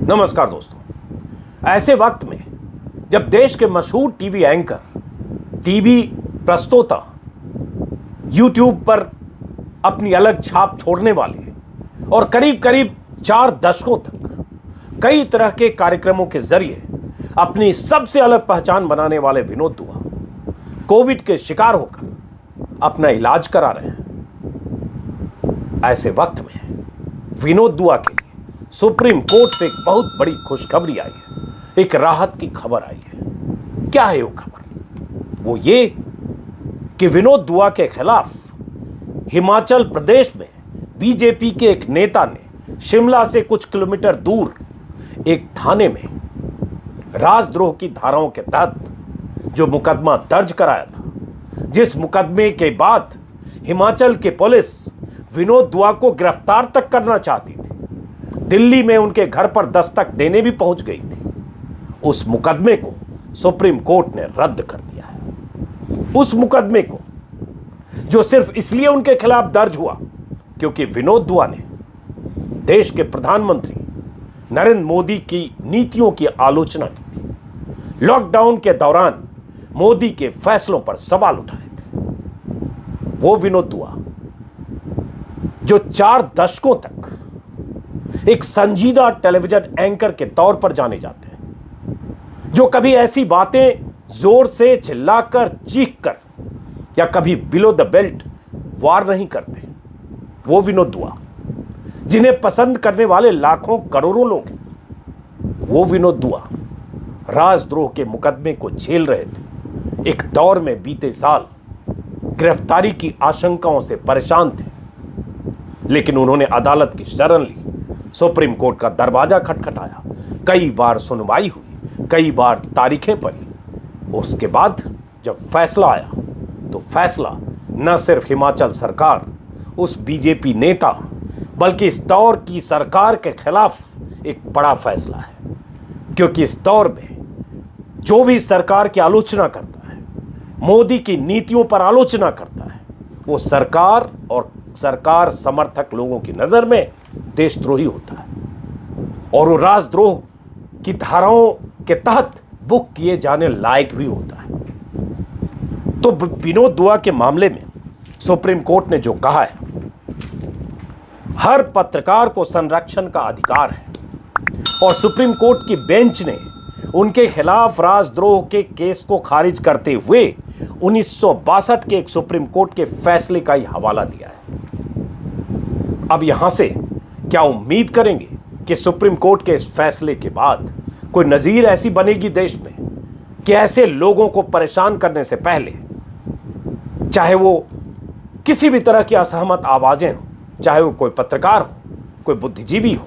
नमस्कार दोस्तों। ऐसे वक्त में जब देश के मशहूर टीवी एंकर, टीवी प्रस्तोता यूट्यूब पर अपनी अलग छाप छोड़ने वाले और करीब करीब 4 दशकों तक कई तरह के कार्यक्रमों के जरिए अपनी सबसे अलग पहचान बनाने वाले विनोद दुआ कोविड के शिकार होकर अपना इलाज करा रहे हैं। ऐसे वक्त में विनोद दुआ के लिए सुप्रीम कोर्ट से एक बहुत बड़ी खुशखबरी आई है, एक राहत की खबर आई है। क्या है वो खबर? वो ये कि विनोद दुआ के खिलाफ हिमाचल प्रदेश में बीजेपी के एक नेता ने शिमला से कुछ किलोमीटर दूर एक थाने में राजद्रोह की धाराओं के तहत जो मुकदमा दर्ज कराया था, जिस मुकदमे के बाद हिमाचल की पुलिस विनोद दुआ को गिरफ्तार तक करना चाहती थी, दिल्ली में उनके घर पर दस्तक देने भी पहुंच गई थी, उस मुकदमे को सुप्रीम कोर्ट ने रद्द कर दिया है। उस मुकदमे को जो सिर्फ इसलिए उनके खिलाफ दर्ज हुआ क्योंकि विनोद दुआ ने देश के प्रधानमंत्री नरेंद्र मोदी की नीतियों की आलोचना की थी, लॉकडाउन के दौरान मोदी के फैसलों पर सवाल उठाए थे। वो विनोद दुआ जो 4 दशकों तक एक संजीदा टेलीविजन एंकर के तौर पर जाने जाते हैं, जो कभी ऐसी बातें जोर से चिल्लाकर चीखकर या कभी बिलो द बेल्ट वार नहीं करते, वो विनोद दुआ जिन्हें पसंद करने वाले लाखों करोड़ों लोग हैं, वो विनोद दुआ राजद्रोह के मुकदमे को झेल रहे थे। एक दौर में बीते साल गिरफ्तारी की आशंकाओं से परेशान थे, लेकिन उन्होंने अदालत की शरण ली, सुप्रीम कोर्ट का दरवाजा खटखटाया, कई बार सुनवाई हुई, कई बार तारीखें पड़ी। उसके बाद जब फैसला आया तो फैसला न सिर्फ हिमाचल सरकार, उस बीजेपी नेता, बल्कि इस दौर की सरकार के खिलाफ एक बड़ा फैसला है, क्योंकि इस दौर में जो भी सरकार की आलोचना करता है, मोदी की नीतियों पर आलोचना करता है, वो सरकार और सरकार समर्थक लोगों की नजर में देशद्रोही होता है और वो राजद्रोह की धाराओं के तहत बुक किए जाने लायक भी होता है। तो विनोद दुआ के मामले में सुप्रीम कोर्ट ने जो कहा है, हर पत्रकार को संरक्षण का अधिकार है, और सुप्रीम कोर्ट की बेंच ने उनके खिलाफ राजद्रोह के केस को खारिज करते हुए 1962 के एक सुप्रीम कोर्ट के फैसले का ही हवाला दिया है। अब यहां से क्या उम्मीद करेंगे कि सुप्रीम कोर्ट के इस फैसले के बाद कोई नजीर ऐसी बनेगी देश में कि ऐसे लोगों को परेशान करने से पहले, चाहे वो किसी भी तरह की असहमत आवाजें हो, चाहे वो कोई पत्रकार हो, कोई बुद्धिजीवी हो,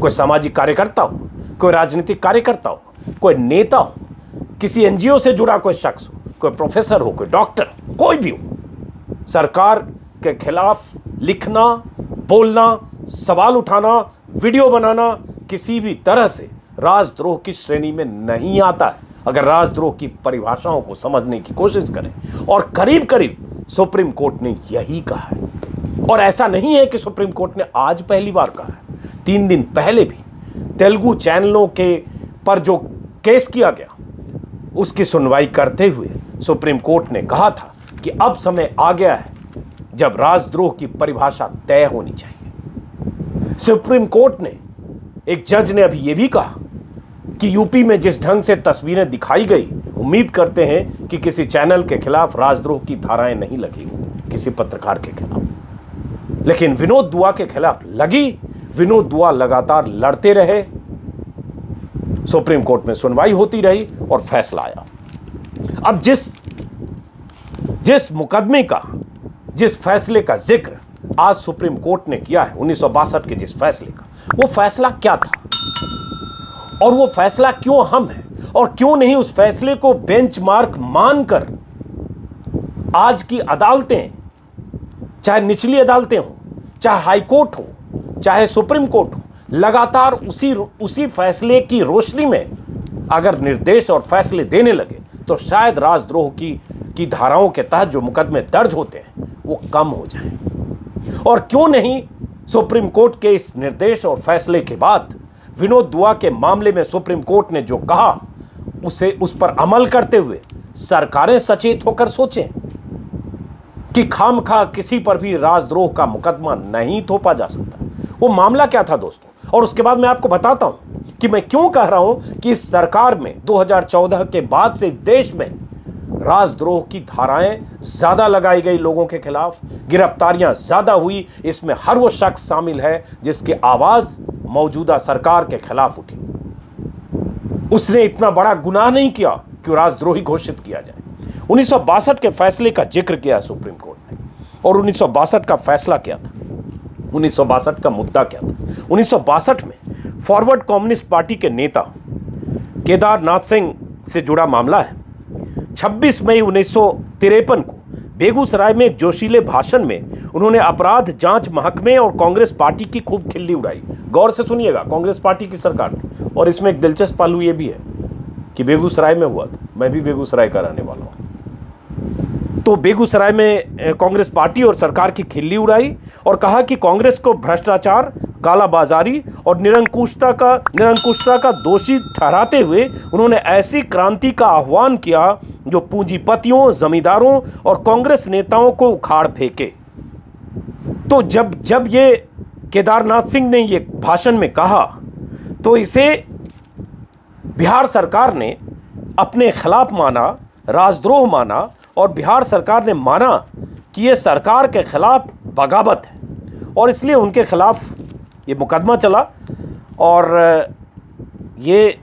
कोई सामाजिक कार्यकर्ता हो, कोई राजनीतिक कार्यकर्ता हो, कोई नेता हो, किसी एनजीओ से जुड़ा कोई शख्स हो, कोई प्रोफेसर हो, कोई डॉक्टर, कोई भी हो, सरकार के खिलाफ लिखना, बोलना, सवाल उठाना, वीडियो बनाना किसी भी तरह से राजद्रोह की श्रेणी में नहीं आता है, अगर राजद्रोह की परिभाषाओं को समझने की कोशिश करें। और करीब करीब सुप्रीम कोर्ट ने यही कहा है, और ऐसा नहीं है कि सुप्रीम कोर्ट ने आज पहली बार कहा है। 3 दिन पहले भी तेलुगु चैनलों के पर जो केस किया गया, उसकी सुनवाई करते हुए सुप्रीम कोर्ट ने कहा था कि अब समय आ गया है जब राजद्रोह की परिभाषा तय होनी चाहिए। सुप्रीम कोर्ट ने, एक जज ने अभी यह भी कहा कि यूपी में जिस ढंग से तस्वीरें दिखाई गई, उम्मीद करते हैं कि किसी चैनल के खिलाफ राजद्रोह की धाराएं नहीं लगी होंगी, किसी पत्रकार के खिलाफ, लेकिन विनोद दुआ के खिलाफ लगी। विनोद दुआ लगातार लड़ते रहे, सुप्रीम कोर्ट में सुनवाई होती रही और फैसला आया। अब जिस मुकदमे का, जिस फैसले का जिक्र आज सुप्रीम कोर्ट ने किया है, 1962 के जिस फैसले का, वो फैसला क्या था और वो फैसला क्यों अहम है, और क्यों नहीं उस फैसले को बेंचमार्क मानकर आज की अदालतें, चाहे निचली अदालतें हो, चाहे हाई कोर्ट हो, चाहे सुप्रीम कोर्ट हो, लगातार उसी फैसले की रोशनी में अगर निर्देश और फैसले देने लगे तो शायद राजद्रोह की धाराओं के तहत जो मुकदमे दर्ज होते हैं वो कम हो जाए। और क्यों नहीं सुप्रीम कोर्ट के इस निर्देश और फैसले के बाद विनोद दुआ के मामले में सुप्रीम कोर्ट ने जो कहा उस पर अमल करते हुए सरकारें सचेत होकर सोचें कि खामखा किसी पर भी राजद्रोह का मुकदमा नहीं थोपा जा सकता। वो मामला क्या था दोस्तों, और उसके बाद मैं आपको बताता हूं कि मैं क्यों कह रहा हूं कि इस सरकार में 2014 के बाद से देश में राजद्रोह की धाराएं ज्यादा लगाई गई, लोगों के खिलाफ गिरफ्तारियां ज्यादा हुई। इसमें हर वो शख्स शामिल है जिसकी आवाज मौजूदा सरकार के खिलाफ उठी। उसने इतना बड़ा गुनाह नहीं किया कि राजद्रोही घोषित किया जाए। 1962 के फैसले का जिक्र किया सुप्रीम कोर्ट ने, और 1962 का फैसला क्या था, 1962 का मुद्दा क्या था। 1962 में फॉरवर्ड कम्युनिस्ट पार्टी के नेता केदारनाथ सिंह से जुड़ा मामला है। 26 मई 1953 को बेगूसराय में एक जोशीले भाषण में उन्होंने अपराध जांच महकमे और कांग्रेस पार्टी की खूब खिल्ली उड़ाई। गौर से सुनिएगा, कांग्रेस पार्टी की सरकार थी, और इसमें एक दिलचस्प पहलू यह भी है कि बेगूसराय में हुआ था। मैं भी बेगूसराय का रहने वाला हूं। तो बेगूसराय में कांग्रेस पार्टी और सरकार की खिल्ली उड़ाई और कहा कि कांग्रेस को भ्रष्टाचार, कालाबाजारी और निरंकुशता का दोषी ठहराते हुए उन्होंने ऐसी क्रांति का आह्वान किया जो पूंजीपतियों, जमींदारों और कांग्रेस नेताओं को उखाड़ फेंके। तो जब ये केदारनाथ सिंह ने ये भाषण में कहा तो इसे बिहार सरकार ने अपने खिलाफ माना, राजद्रोह माना, और बिहार सरकार ने माना कि ये सरकार के खिलाफ बगावत है, और इसलिए उनके खिलाफ ये मुकदमा चला। और ये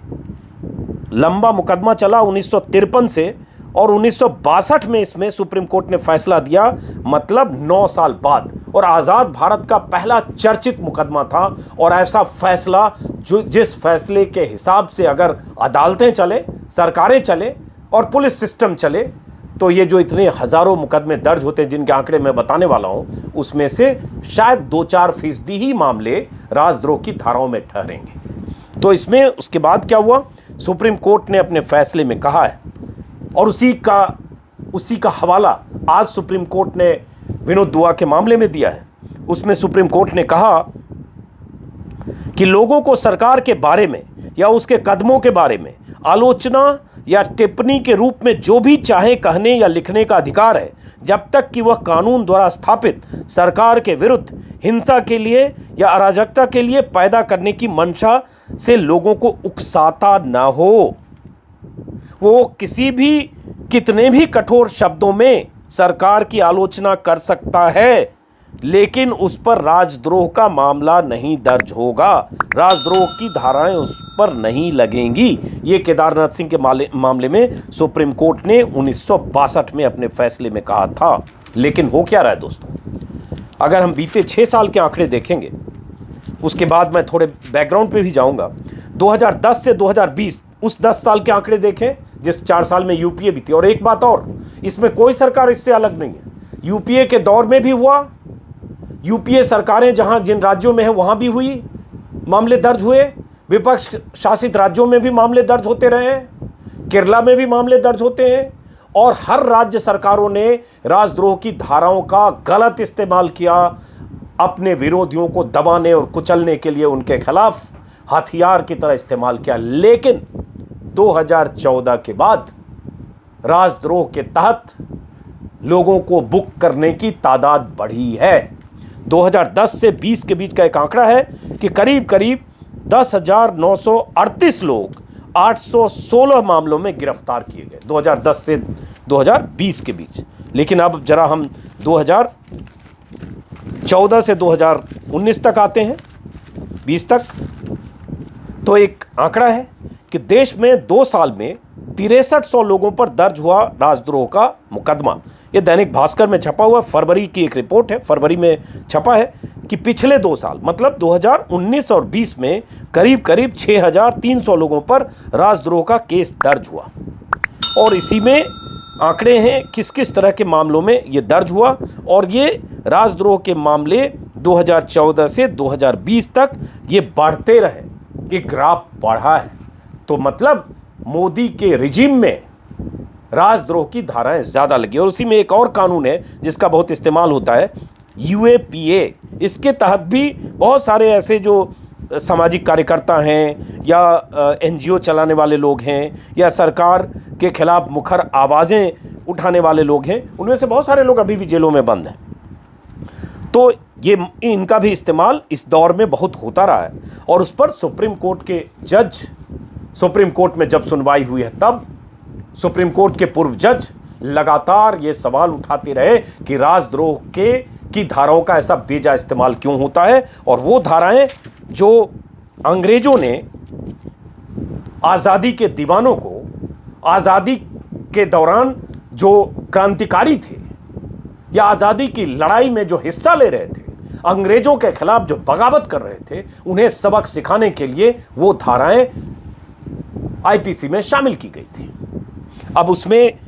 लंबा मुकदमा चला 1953 से, और 1962 में इसमें सुप्रीम कोर्ट ने फैसला दिया, मतलब 9 साल बाद। और आज़ाद भारत का पहला चर्चित मुकदमा था। और ऐसा फैसला जिस फैसले के हिसाब से अगर अदालतें चले, सरकारें चले और पुलिस सिस्टम चले, तो ये जो इतने हजारों मुकदमे दर्ज होते हैं जिनके आंकड़े मैं बताने वाला हूं, उसमें से शायद 2-4% ही मामले राजद्रोह की धाराओं में ठहरेंगे। तो इसमें उसके बाद क्या हुआ, सुप्रीम कोर्ट ने अपने फैसले में कहा है, और उसी का हवाला आज सुप्रीम कोर्ट ने विनोद दुआ के मामले में दिया है। उसमें सुप्रीम कोर्ट ने कहा कि लोगों को सरकार के बारे में या उसके कदमों के बारे में आलोचना या टिप्पणी के रूप में जो भी चाहे कहने या लिखने का अधिकार है, जब तक कि वह कानून द्वारा स्थापित सरकार के विरुद्ध हिंसा के लिए या अराजकता के लिए पैदा करने की मंशा से लोगों को उकसाता ना हो। वो कितने भी कठोर शब्दों में सरकार की आलोचना कर सकता है, लेकिन उस पर राजद्रोह का मामला नहीं दर्ज होगा, राजद्रोह की धाराएं उस पर नहीं लगेंगी। ये केदारनाथ सिंह के मामले में सुप्रीम कोर्ट ने 1962 में अपने फैसले में कहा था। लेकिन हो क्या रहा है दोस्तों, अगर हम बीते 6 साल के आंकड़े देखेंगे, उसके बाद मैं थोड़े बैकग्राउंड पे भी जाऊंगा। 2010 से 2020 उस 10 साल के आंकड़े देखें, जिस 4 साल में यूपीए भी थी। और एक बात और, इसमें कोई सरकार इससे अलग नहीं है। यूपीए के दौर में भी हुआ, यूपीए सरकारें जिन राज्यों में है वहां भी हुई, मामले दर्ज हुए। विपक्ष शासित राज्यों में भी मामले दर्ज होते रहे, केरला में भी मामले दर्ज होते हैं। और हर राज्य सरकारों ने राजद्रोह की धाराओं का गलत इस्तेमाल किया, अपने विरोधियों को दबाने और कुचलने के लिए उनके खिलाफ हथियार की तरह इस्तेमाल किया। लेकिन 2014 के बाद राजद्रोह के तहत लोगों को बुक करने की तादाद बढ़ी है। 2010 से 20 के बीच का एक आंकड़ा है कि करीब 10,938 लोग 816 मामलों में गिरफ्तार किए गए 2010 से 2020 के बीच। लेकिन अब जरा हम 2014 से 2019 तक आते हैं, 20 तक। तो एक आंकड़ा है कि देश में 2 साल में 6300 लोगों पर दर्ज हुआ राजद्रोह का मुकदमा। ये दैनिक भास्कर में छपा हुआ फरवरी की एक रिपोर्ट है, फरवरी में छपा है कि पिछले 2 साल मतलब 2019 और 20 में करीब 6300 लोगों पर राजद्रोह का केस दर्ज हुआ। और इसी में आंकड़े हैं किस किस तरह के मामलों में ये दर्ज हुआ। और ये राजद्रोह के मामले 2014 से 2020 तक ये बढ़ते रहे, ये ग्राफ बढ़ा है। तो मतलब मोदी के रिजीम में राजद्रोह की धाराएं ज़्यादा लगी। और उसी में एक और कानून है जिसका बहुत इस्तेमाल होता है, यूएपीए। इसके तहत भी बहुत सारे ऐसे जो सामाजिक कार्यकर्ता हैं या एनजीओ चलाने वाले लोग हैं या सरकार के खिलाफ मुखर आवाज़ें उठाने वाले लोग हैं, उनमें से बहुत सारे लोग अभी भी जेलों में बंद हैं। तो ये इनका भी इस्तेमाल इस दौर में बहुत होता रहा है और उस पर सुप्रीम कोर्ट के जज, सुप्रीम कोर्ट में जब सुनवाई हुई है तब सुप्रीम कोर्ट के पूर्व जज लगातार ये सवाल उठाते रहे कि राजद्रोह की धाराओं का ऐसा बेजा इस्तेमाल क्यों होता है। और वो धाराएं जो अंग्रेजों ने आज़ादी के दीवानों को, आज़ादी के दौरान जो क्रांतिकारी थे या आज़ादी की लड़ाई में जो हिस्सा ले रहे थे, अंग्रेजों के खिलाफ जो बगावत कर रहे थे, उन्हें सबक सिखाने के लिए वो धाराएं आईपीसी में शामिल की गई थी। अब उसमें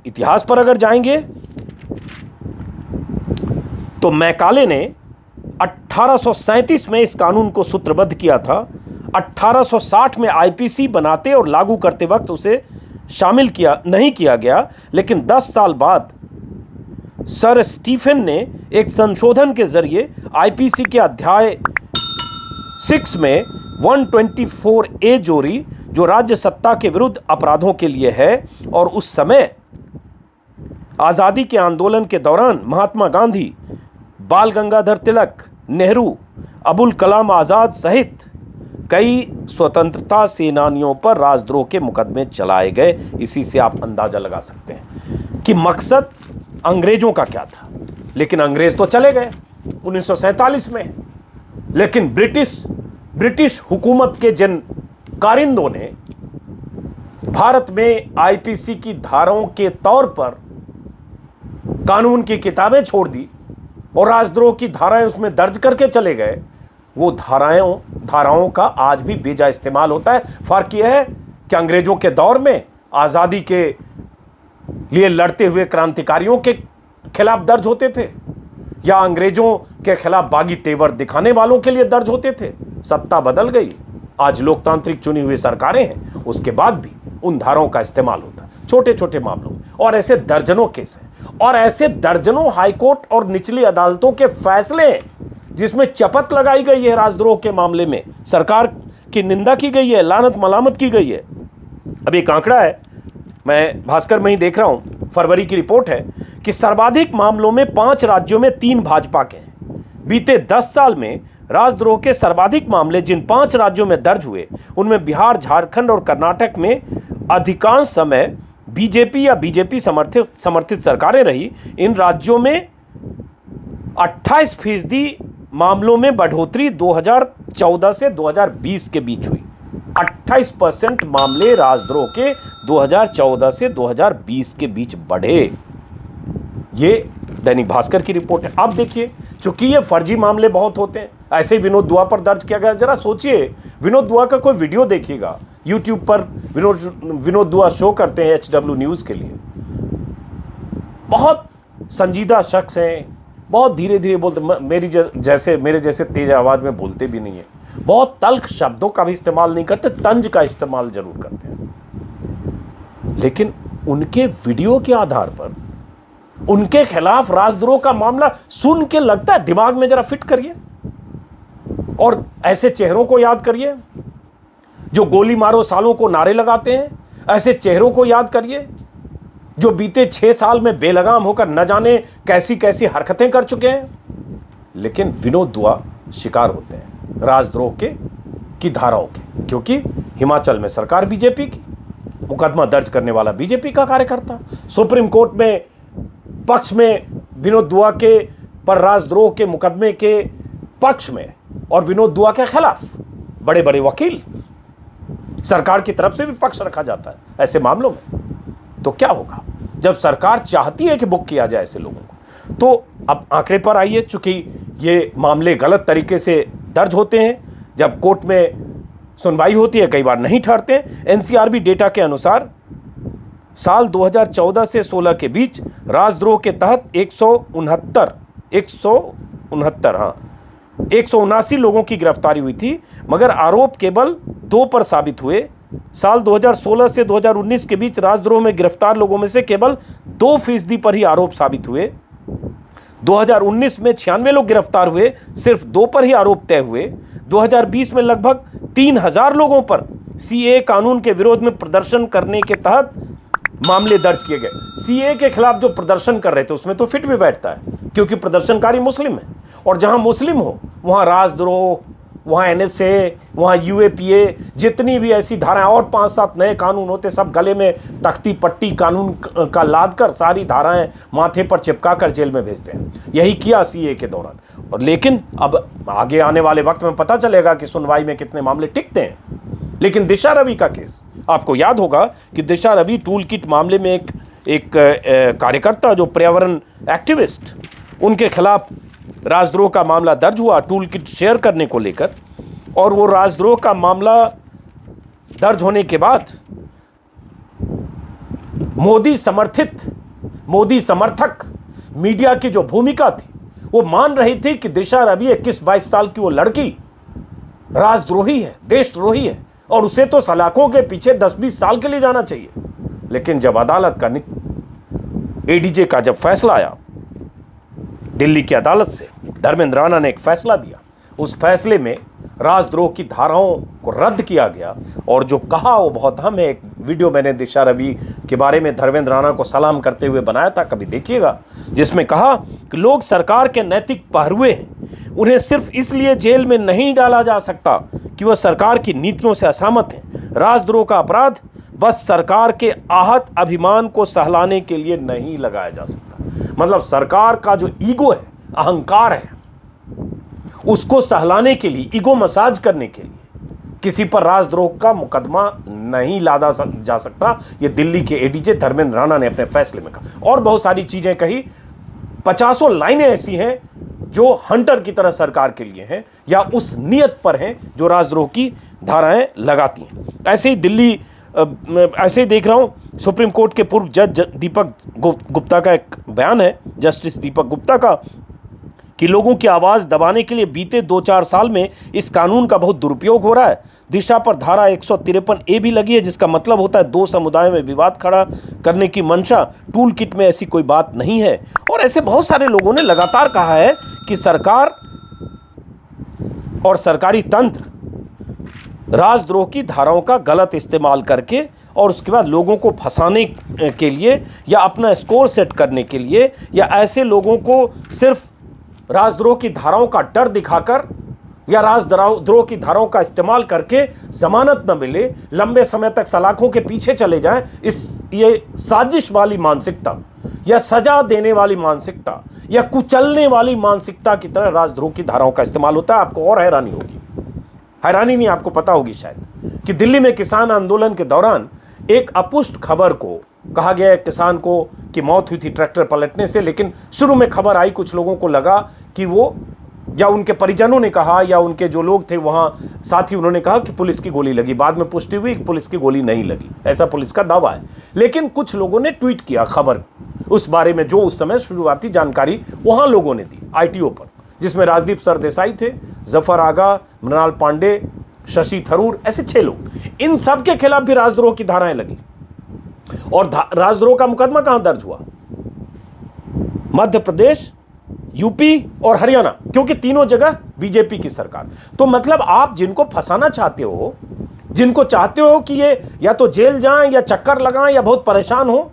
इतिहास पर अगर जाएंगे तो मैकाले ने 1837 में इस कानून को सूत्रबद्ध किया था। 1860 में आईपीसी बनाते और लागू करते वक्त उसे शामिल नहीं किया गया, लेकिन 10 साल बाद सर स्टीफन ने एक संशोधन के जरिए आईपीसी के अध्याय 6 में 124A जोड़ी, जो राज्य सत्ता के विरुद्ध अपराधों के लिए है। और उस समय आज़ादी के आंदोलन के दौरान महात्मा गांधी, बाल गंगाधर तिलक, नेहरू, अबुल कलाम आज़ाद सहित कई स्वतंत्रता सेनानियों पर राजद्रोह के मुकदमे चलाए गए। इसी से आप अंदाजा लगा सकते हैं कि मकसद अंग्रेजों का क्या था। लेकिन अंग्रेज तो चले गए 1947 में, लेकिन ब्रिटिश हुकूमत के जिन कारिंदों ने भारत में आईपीसी की धाराओं के तौर पर कानून की किताबें छोड़ दी और राजद्रोह की धाराएं उसमें दर्ज करके चले गए, वो धाराओं का आज भी बेजा इस्तेमाल होता है। फर्क यह है कि अंग्रेजों के दौर में आज़ादी के लिए लड़ते हुए क्रांतिकारियों के खिलाफ दर्ज होते थे या अंग्रेजों के खिलाफ बागी तेवर दिखाने वालों के लिए दर्ज होते थे। सत्ता बदल गई, आज लोकतांत्रिक चुनी हुई सरकारें हैं, उसके बाद भी उन धाराओं का इस्तेमाल होता है छोटे छोटे मामलों में। और ऐसे दर्जनों केस हैं और ऐसे दर्जनों हाईकोर्ट और निचली अदालतों के फैसले हैं जिसमें चपत लगाई गई है राजद्रोह के मामले में, सरकार की निंदा की गई है, लानत मलामत की गई है। अब एक आंकड़ा है, मैं भास्कर में ही देख रहा हूं, फरवरी की रिपोर्ट है कि सर्वाधिक मामलों में 5 राज्यों में 3 भाजपा के हैं। बीते 10 साल में राजद्रोह के सर्वाधिक मामले जिन 5 राज्यों में दर्ज हुए उनमें बिहार, झारखंड और कर्नाटक में अधिकांश समय बीजेपी या बीजेपी समर्थित सरकारें रही। इन राज्यों में 28% मामलों में बढ़ोतरी 2014 से 2020 के बीच हुई। 28% मामले राजद्रोह के 2014 से 2020 के बीच बढ़े। ये दैनिक भास्कर की रिपोर्ट है। अब देखिए, चूंकि ये फर्जी मामले बहुत होते हैं, ऐसे ही विनोद दुआ पर दर्ज किया गया। जरा सोचिए, विनोद दुआ का कोई वीडियो देखिएगा, यूट्यूब पर विनोद दुआ शो करते हैं HW न्यूज़ के लिए। बहुत संजीदा शख्स हैं, बहुत धीरे धीरे बोलते, मेरे जैसे तेज आवाज़ में बोलते भी नहीं है, बहुत तल्ख शब्दों का भी इस्तेमाल नहीं करते, तंज का इस्तेमाल जरूर करते हैं। लेकिन उनके वीडियो के आधार पर उनके खिलाफ राजद्रोह का मामला सुन के लगता है, दिमाग में जरा फिट करिए और ऐसे चेहरों को याद करिए जो गोली मारो सालों को नारे लगाते हैं। ऐसे चेहरों को याद करिए जो बीते 6 साल में बेलगाम होकर न जाने कैसी कैसी हरकतें कर चुके हैं। लेकिन विनोद दुआ शिकार होते हैं राजद्रोह की धाराओं के, क्योंकि हिमाचल में सरकार बीजेपी की, मुकदमा दर्ज करने वाला बीजेपी का कार्यकर्ता, सुप्रीम कोर्ट में पक्ष में विनोद दुआ के पर राजद्रोह के मुकदमे के पक्ष में और विनोद दुआ के खिलाफ बड़े बड़े वकील, सरकार की तरफ से भी पक्ष रखा जाता है ऐसे मामलों में। तो क्या होगा जब सरकार चाहती है कि बुक किया जाए ऐसे लोगों को? तो अब आंकड़े पर आइए, चूंकि ये मामले गलत तरीके से दर्ज होते हैं, जब कोर्ट में सुनवाई होती है कई बार नहीं ठहरते। NCRB डेटा के अनुसार साल 2014 से 16 के बीच राजद्रोह के तहत 179 लोगों की गिरफ्तारी हुई थी, मगर आरोप केवल 2 पर साबित हुए। साल 2016 से 2019 के बीच राजद्रोह में गिरफ्तार लोगों में से केवल 2% पर ही आरोप साबित हुए। 2019 में 96 लोग गिरफ्तार हुए, सिर्फ 2 पर ही आरोप तय हुए। 2020 में लगभग 3000 लोगों पर सीए कानून के विरोध में प्रदर्शन करने के तहत मामले दर्ज किए गए। सीए के खिलाफ जो प्रदर्शन कर रहे थे उसमें तो फिट भी बैठता है, क्योंकि प्रदर्शनकारी मुस्लिम है, और जहां मुस्लिम हो वहां राजद्रोह, वहां एनएसए, वहां यूएपीए, जितनी भी ऐसी धाराएं और 5-7 नए कानून होते, सब गले में तख्ती पट्टी कानून का लाद कर सारी धाराएं माथे पर चिपका कर जेल में भेजते हैं। यही किया सीए के दौरान। और लेकिन अब आगे आने वाले वक्त में पता चलेगा कि सुनवाई में कितने मामले टिकते हैं। लेकिन दिशा रवि का केस, आपको याद होगा कि दिशा रवि टूल किट मामले में एक कार्यकर्ता जो पर्यावरण एक्टिविस्ट, उनके खिलाफ राजद्रोह का मामला दर्ज हुआ टूल किट शेयर करने को लेकर। और वो राजद्रोह का मामला दर्ज होने के बाद मोदी समर्थक मीडिया की जो भूमिका थी, वो मान रही थी कि दिशा रवि 21-22 साल की वो लड़की राजद्रोही है, देशद्रोही है, और उसे तो सलाखों के पीछे 10-20 साल के लिए जाना चाहिए। लेकिन जब अदालत का एडीजे का जब फैसला आया दिल्ली की अदालत से, धर्मेंद्र राणा ने एक फैसला दिया, उस फैसले में राजद्रोह की धाराओं को रद्द किया गया। और जो कहा वो बहुत अहम है। एक वीडियो मैंने दिशा रवि के बारे में धर्मेंद्र राणा को सलाम करते हुए बनाया था, कभी देखिएगा, जिसमें कहा कि लोग सरकार के नैतिक पहरुए हैं, उन्हें सिर्फ इसलिए जेल में नहीं डाला जा सकता कि वह सरकार की नीतियों से असहमत हैं। राजद्रोह का अपराध बस सरकार के आहत अभिमान को सहलाने के लिए नहीं लगाया जा सकता। मतलब सरकार का जो ईगो है, अहंकार है, उसको सहलाने के लिए, ईगो मसाज करने के लिए किसी पर राजद्रोह का मुकदमा नहीं लादा जा सकता। ये दिल्ली के एडीजे धर्मेंद्र राणा ने अपने फैसले में कहा। और बहुत सारी चीजें कही, 50 लाइनें ऐसी हैं जो हंटर की तरह सरकार के लिए हैं या उस नियत पर हैं जो राजद्रोह की धाराएं लगाती हैं। ऐसे ही दिल्ली, ऐसे ही देख रहा हूं, सुप्रीम कोर्ट के पूर्व जज दीपक गुप्ता का एक बयान है, जस्टिस दीपक गुप्ता का, कि लोगों की आवाज़ दबाने के लिए बीते 2-4 साल में इस कानून का बहुत दुरुपयोग हो रहा है। दिशा पर धारा 153A भी लगी है, जिसका मतलब होता है 2 समुदायों में विवाद खड़ा करने की मंशा। टूल किट में ऐसी कोई बात नहीं है। और ऐसे बहुत सारे लोगों ने लगातार कहा है कि सरकार और सरकारी तंत्र राजद्रोह की धाराओं का गलत इस्तेमाल करके और उसके बाद लोगों को फंसाने के लिए या अपना स्कोर सेट करने के लिए या ऐसे लोगों को सिर्फ राजद्रोह की धाराओं का डर दिखाकर या राजद्रोह की धाराओं का इस्तेमाल करके जमानत न मिले, लंबे समय तक सलाखों के पीछे चले जाएं, ये साजिश वाली मानसिकता या सजा देने वाली मानसिकता या कुचलने वाली मानसिकता की तरह राजद्रोह की धाराओं का इस्तेमाल होता है। आपको और हैरानी होगी, हैरानी नहीं, आपको पता होगी शायद, कि दिल्ली में किसान आंदोलन के दौरान एक अपुष्ट खबर को कहा गया किसान को की मौत हुई थी ट्रैक्टर पलटने से। लेकिन शुरू में खबर आई, कुछ लोगों को लगा कि वो, या उनके परिजनों ने कहा या उनके जो लोग थे वहां साथी, उन्होंने कहा कि पुलिस की गोली लगी। बाद में पुष्टि हुई कि पुलिस की गोली नहीं लगी, ऐसा पुलिस का दावा है। लेकिन कुछ लोगों ने ट्वीट किया खबर उस बारे में, जो उस समय शुरुआती जानकारी वहां लोगों ने दी आईटीओ पर, जिसमें राजदीप सरदेसाई थे, जफर आगा, मृणाल पांडे, शशि थरूर, ऐसे 6 लोग। इन सब के खिलाफ भी राजद्रोह की धाराएं लगी। और राजद्रोह का मुकदमा कहां दर्ज हुआ? मध्य प्रदेश, यूपी और हरियाणा, क्योंकि तीनों जगह बीजेपी की सरकार। तो मतलब आप जिनको फंसाना चाहते हो, जिनको चाहते हो कि ये या तो जेल जाएं या चक्कर लगाएं या बहुत परेशान हो,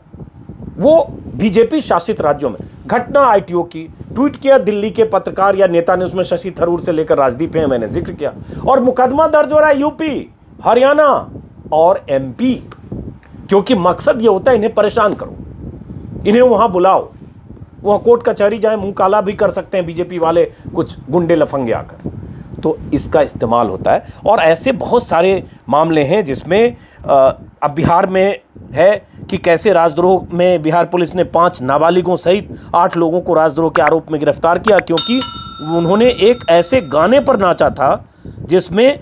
वो बीजेपी शासित राज्यों में। घटना आईटीओ की, ट्वीट किया दिल्ली के पत्रकार या नेता ने, उसमें शशि थरूर से लेकर राजदीप हैं, मैंने जिक्र किया। और मुकदमा दर्ज हो रहा है यूपी, हरियाणा और एमपी, क्योंकि मकसद ये होता है इन्हें परेशान करो, इन्हें वहां बुलाओ, वहां कोर्ट कचहरी जाए, मुंह काला भी कर सकते हैं बीजेपी वाले, कुछ गुंडे लफंगे आकर, तो इसका इस्तेमाल होता है। और ऐसे बहुत सारे मामले हैं जिसमें अब बिहार में है कि कैसे राजद्रोह में बिहार पुलिस ने 5 नाबालिगों सहित 8 लोगों को राजद्रोह के आरोप में गिरफ्तार किया, क्योंकि उन्होंने एक ऐसे गाने पर नाचा था जिसमें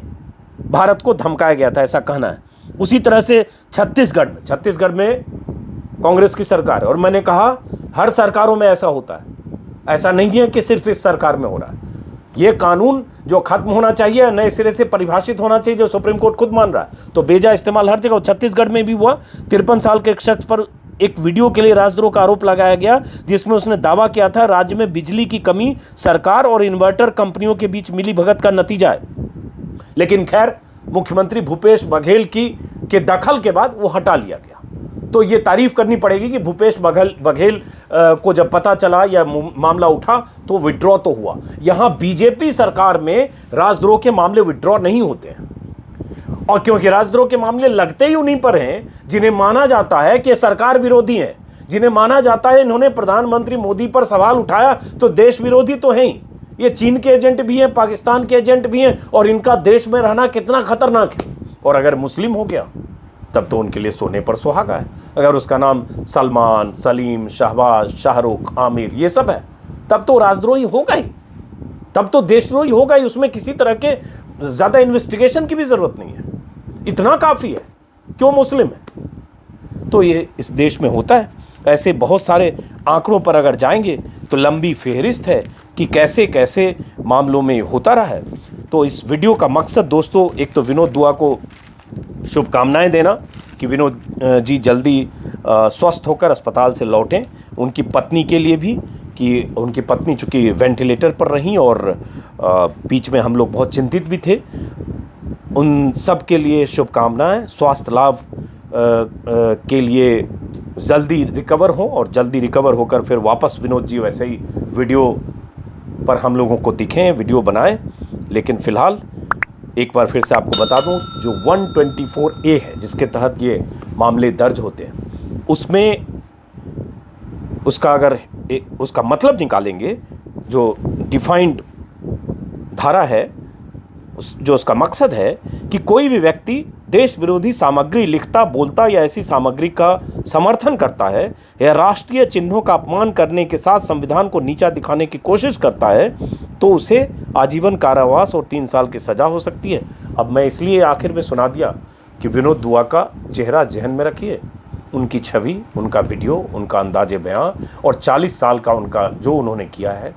भारत को धमकाया गया था, ऐसा कहना है। उसी तरह से छत्तीसगढ़ में कांग्रेस की सरकार है, और मैंने कहा हर सरकारों में ऐसा होता है, ऐसा नहीं है कि सिर्फ इस सरकार में हो रहा है। ये कानून जो खत्म होना चाहिए, नए सिरे से परिभाषित होना चाहिए, जो सुप्रीम कोर्ट खुद मान रहा है, तो बेजा इस्तेमाल हर जगह। छत्तीसगढ़ में भी हुआ, 53 साल के एक शख्स पर एक वीडियो के लिए राजद्रोह का आरोप लगाया गया, जिसमें उसने दावा किया था राज्य में बिजली की कमी सरकार और इन्वर्टर कंपनियों के बीच मिलीभगत का नतीजा है। लेकिन खैर, मुख्यमंत्री भूपेश बघेल के दखल के बाद वो हटा लिया गया। तो ये तारीफ करनी पड़ेगी कि भूपेश बघेल को जब पता चला या मामला उठा तो विड्रॉ तो हुआ। यहां बीजेपी सरकार में राजद्रोह के मामले विड्रॉ नहीं होते हैं, और क्योंकि राजद्रोह के मामले लगते ही उन्हीं पर हैं जिन्हें माना जाता है कि सरकार विरोधी हैं, जिन्हें माना जाता है इन्होंने प्रधानमंत्री मोदी पर सवाल उठाया तो देश विरोधी तो हैं ही। ये चीन के एजेंट भी हैं, पाकिस्तान के एजेंट भी हैं, और इनका देश में रहना कितना खतरनाक है। और अगर मुस्लिम हो गया तब तो उनके लिए सोने पर सुहागा है। अगर उसका नाम सलमान, सलीम, शहबाज, शाहरुख, आमिर ये सब है, तब तो राजद्रोही होगा ही, तब तो देशद्रोही होगा ही। उसमें किसी तरह के ज़्यादा इन्वेस्टिगेशन की भी ज़रूरत नहीं है, इतना काफ़ी है क्यों मुस्लिम है। तो ये इस देश में होता है। ऐसे बहुत सारे आंकड़ों पर अगर जाएंगे तो लंबी फहरिस्त है कि कैसे कैसे मामलों में होता रहा है। तो इस वीडियो का मकसद दोस्तों, एक तो विनोद दुआ को शुभकामनाएं देना कि विनोद जी जल्दी स्वस्थ होकर अस्पताल से लौटें, उनकी पत्नी के लिए भी कि उनकी पत्नी चूँकि वेंटिलेटर पर रहीं और बीच में हम लोग बहुत चिंतित भी थे, उन सब के लिए शुभकामनाएं। स्वास्थ्य लाभ के लिए जल्दी रिकवर हो और जल्दी रिकवर होकर फिर वापस विनोद जी वैसे ही वीडियो पर हम लोगों को दिखें, वीडियो बनाएं। लेकिन फ़िलहाल एक बार फिर से आपको बता दूं, जो 124A है जिसके तहत ये मामले दर्ज होते हैं, उसमें उसका अगर उसका मतलब निकालेंगे, जो डिफाइंड धारा है, जो उसका मकसद है कि कोई भी व्यक्ति देश विरोधी सामग्री लिखता, बोलता या ऐसी सामग्री का समर्थन करता है या राष्ट्रीय चिन्हों का अपमान करने के साथ संविधान को नीचा दिखाने की कोशिश करता है तो उसे आजीवन कारावास और 3 साल की सज़ा हो सकती है। अब मैं इसलिए आखिर में सुना दिया कि विनोद दुआ का चेहरा जहन में रखिए, उनकी छवि, उनका वीडियो, उनका अंदाज़े बयां और 40 साल का उनका जो उन्होंने किया है।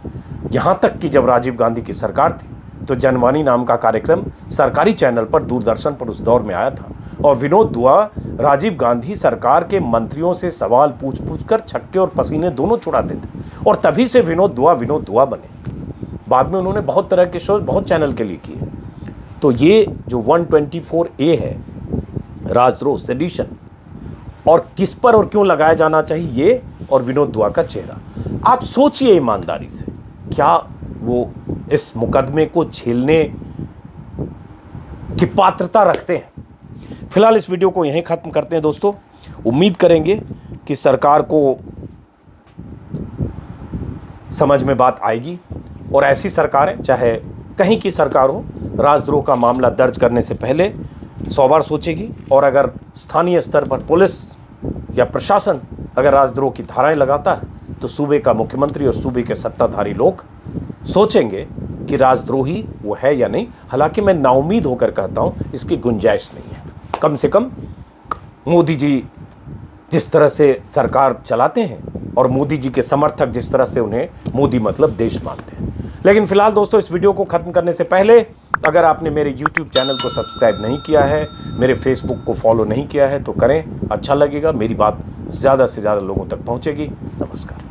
यहाँ तक कि जब राजीव गांधी की सरकार थी तो जनवाणी नाम का कार्यक्रम सरकारी चैनल पर, दूरदर्शन पर उस दौर में आया था, और विनोद दुआ राजीव गांधी सरकार के मंत्रियों से सवाल पूछ कर छक्के और पसीने दोनों छुड़ाते थे, और तभी से विनोद दुआ बने। बाद में उन्होंने बहुत तरह के शोज बहुत चैनल के लिए किए। तो ये जो 124A है, राजद्रोह, सेडिशन, और किस पर और क्यों लगाया जाना चाहिए, ये और विनोद दुआ का चेहरा, आप सोचिए ईमानदारी से, क्या वो इस मुकदमे को झेलने की पात्रता रखते हैं। फिलहाल इस वीडियो को यहीं ख़त्म करते हैं दोस्तों। उम्मीद करेंगे कि सरकार को समझ में बात आएगी, और ऐसी सरकारें, चाहे कहीं की सरकार हो, राजद्रोह का मामला दर्ज करने से पहले 100 बार सोचेगी। और अगर स्थानीय स्तर पर पुलिस या प्रशासन अगर राजद्रोह की धाराएं लगाता है तो सूबे का मुख्यमंत्री और सूबे के सत्ताधारी लोग सोचेंगे कि राजद्रोही वो है या नहीं। हालांकि मैं नाउम्मीद होकर कहता हूं, इसकी गुंजाइश नहीं है। कम से कम मोदी जी जिस तरह से सरकार चलाते हैं और मोदी जी के समर्थक जिस तरह से उन्हें मोदी मतलब देश मानते हैं। लेकिन फिलहाल दोस्तों, इस वीडियो को ख़त्म करने से पहले अगर आपने मेरे YouTube चैनल को सब्सक्राइब नहीं किया है, मेरे Facebook को फॉलो नहीं किया है तो करें, अच्छा लगेगा, मेरी बात ज़्यादा से ज़्यादा लोगों तक पहुंचेगी। नमस्कार।